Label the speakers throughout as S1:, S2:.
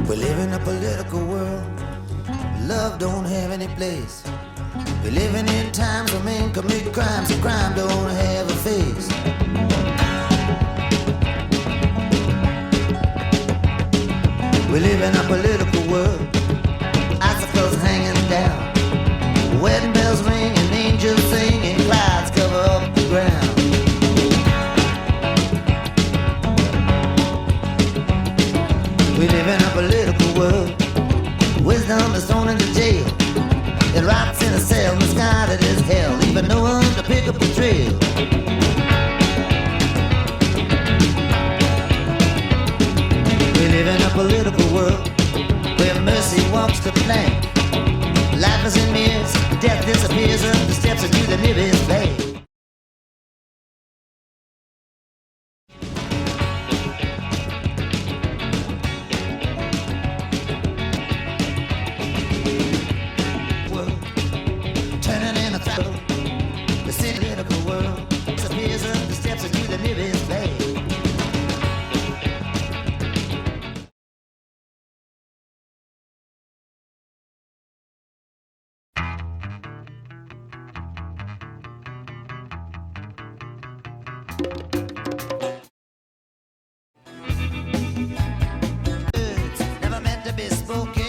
S1: We live in a political world, love don't have any place. We're living in times when men commit crimes and crime don't have a face. We live in a political world, icicles hanging down, wedding bells ring and angels sing and clouds cover up the ground. We live in a political world, wisdom is thrown into jail. It rots in a cell, misguided as hell, leaving no one to pick up the trail. We live in a political world where mercy walks the plank. Life is in mirrors, death disappears up the steps into the nearest bank. Never meant to be spoken.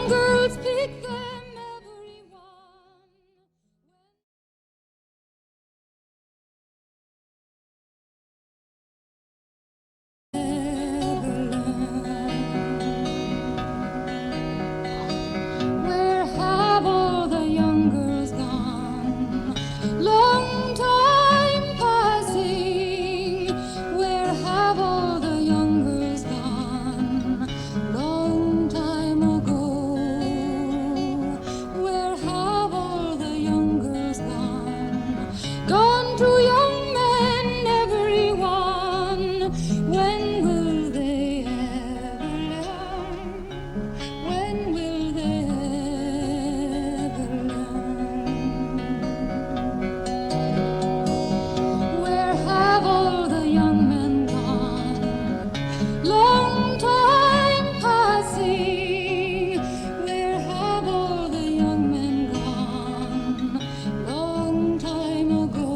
S2: girls pick them, everyone. Where have all the young girls gone? Long time passing. Where have all the young girls gone? Long time ago. Where have all the young girls gone? Gone to young men, everyone. When will they ever learn? When will they ever learn? Where have all the young men gone? Long time passing. Where have all the young men gone? Long time ago.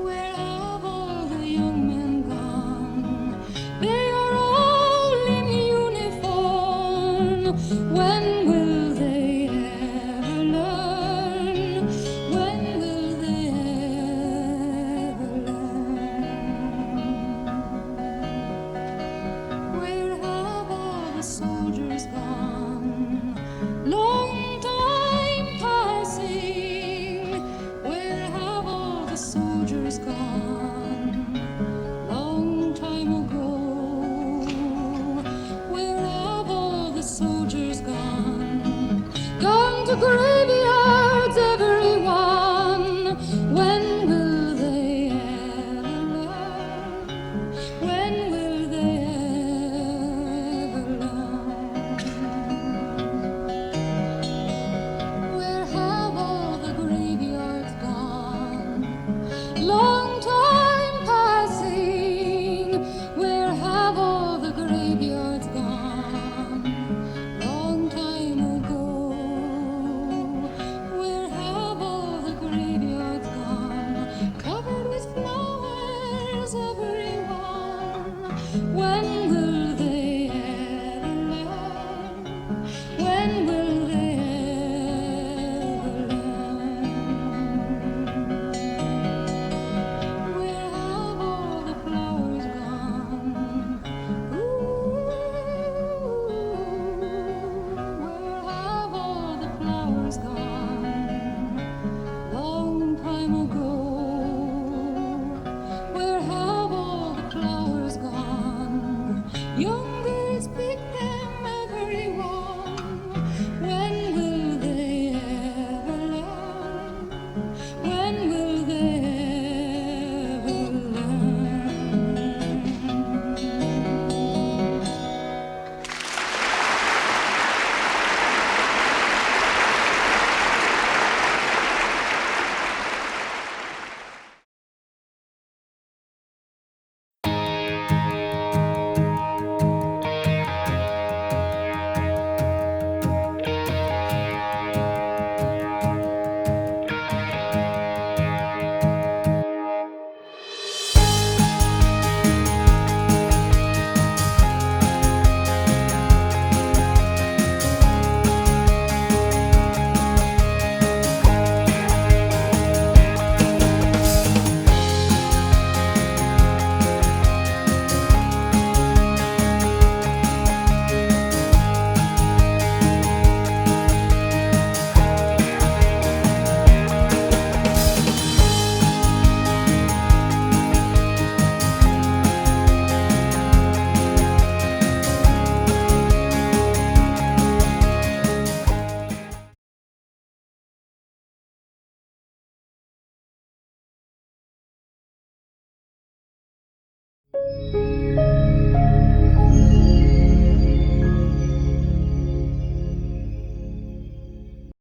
S2: Where have all the young men gone? They are all in uniform. When will they ever learn? When will they ever learn? Where have all the soldiers gone? Long time passing. Where have all the soldiers gone? Long time ago. Where have all the soldiers gone? Gone to graveyards, everyone. When will they ever learn? When will they ever learn? Where have all the graveyards gone? Long time passing. Where have all the graveyards gone? Long time ago. Where have all the graveyards gone? Covered with flowers, everyone. When will they ever learn? When will they ever learn? Where have all the flowers gone? Ooh, where have all the flowers gone? Long time ago. Where have all the flowers gone? Young girls pick them, everyone. When will they ever learn? When will they ever learn?